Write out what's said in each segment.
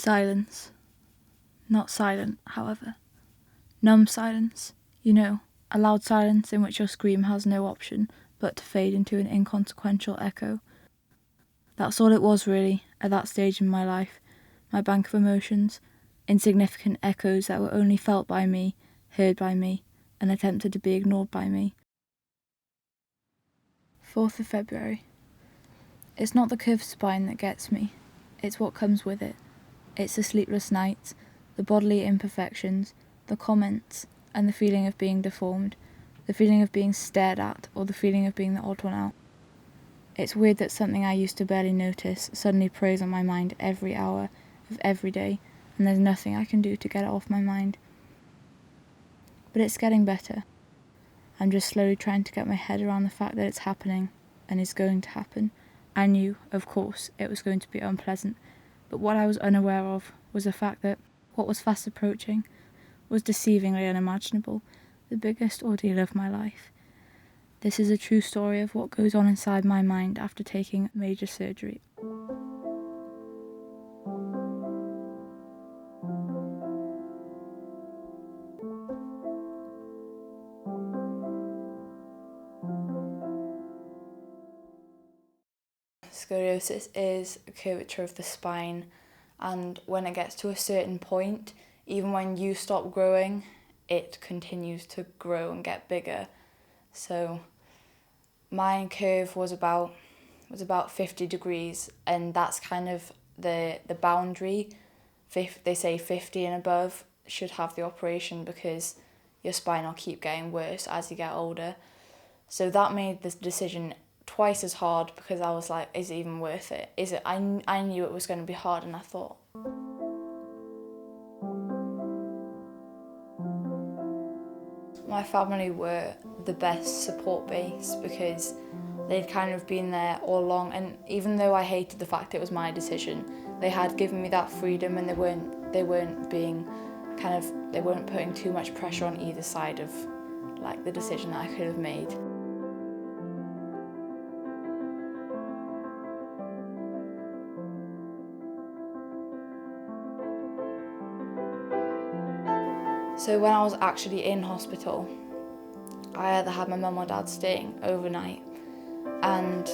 Silence. Not silent, however. Numb silence. You know, a loud silence in which your scream has no option but to fade into an inconsequential echo. That's all it was really, at that stage in my life, my bank of emotions, insignificant echoes that were only felt by me, heard by me, and attempted to be ignored by me. 4th of February. It's not the curved spine that gets me, it's what comes with it. It's the sleepless nights, the bodily imperfections, the comments, and the feeling of being deformed, the feeling of being stared at, or the feeling of being the odd one out. It's weird that something I used to barely notice suddenly preys on my mind every hour of every day, and there's nothing I can do to get it off my mind. But it's getting better. I'm just slowly trying to get my head around the fact that it's happening, and is going to happen. I knew, of course, it was going to be unpleasant, but what I was unaware of was the fact that what was fast approaching was deceivingly unimaginable, the biggest ordeal of my life. This is a true story of what goes on inside my mind after taking major surgery. Scoliosis is a curvature of the spine, and when it gets to a certain point, even when you stop growing, it continues to grow and get bigger. So my curve was about 50 degrees, and that's kind of the boundary. They say 50 and above should have the operation because your spine will keep getting worse as you get older. So that made this decision twice as hard because I was like, is it even worth it? I knew it was going to be hard, and I thought, my family were the best support base because they'd kind of been there all along, and even though I hated the fact it was my decision, they had given me that freedom, and they weren't putting too much pressure on either side of like the decision that I could have made. So when I was actually in hospital, I either had my mum or dad staying overnight, and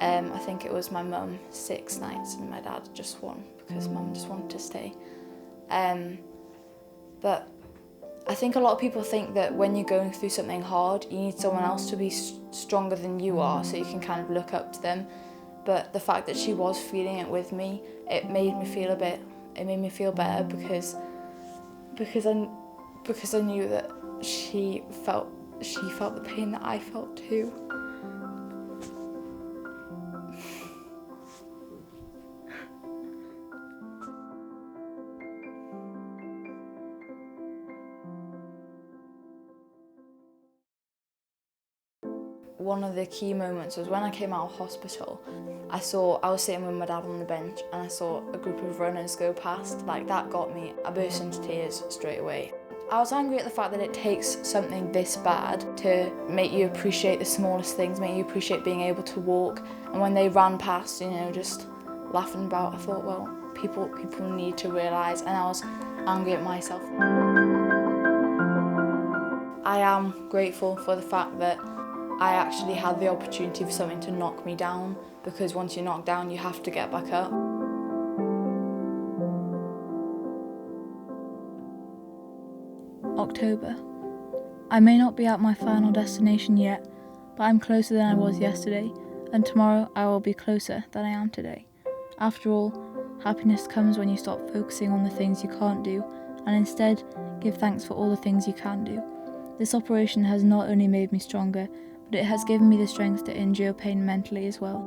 I think it was my mum 6 nights and my dad just 1 because mum just wanted to stay. But I think a lot of people think that when you're going through something hard, you need someone else to be stronger than you are so you can kind of look up to them. But the fact that she was feeling it with me, it made me feel better because I knew that she felt the pain that I felt too. One of the key moments was when I came out of hospital. I was sitting with my dad on the bench and I saw a group of runners go past. Like, that got me. I burst into tears straight away. I was angry at the fact that it takes something this bad to make you appreciate the smallest things, make you appreciate being able to walk. And when they ran past, just laughing about, I thought, well, people need to realise, and I was angry at myself. I am grateful for the fact that I actually had the opportunity for something to knock me down, because once you're knocked down, you have to get back up. October. I may not be at my final destination yet, but I'm closer than I was yesterday, and tomorrow I will be closer than I am today. After all, happiness comes when you stop focusing on the things you can't do, and instead give thanks for all the things you can do. This operation has not only made me stronger, but it has given me the strength to endure pain mentally as well.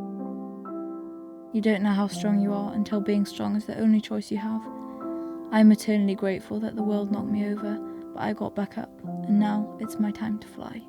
You don't know how strong you are until being strong is the only choice you have. I am eternally grateful that the world knocked me over, but I got back up, and now it's my time to fly.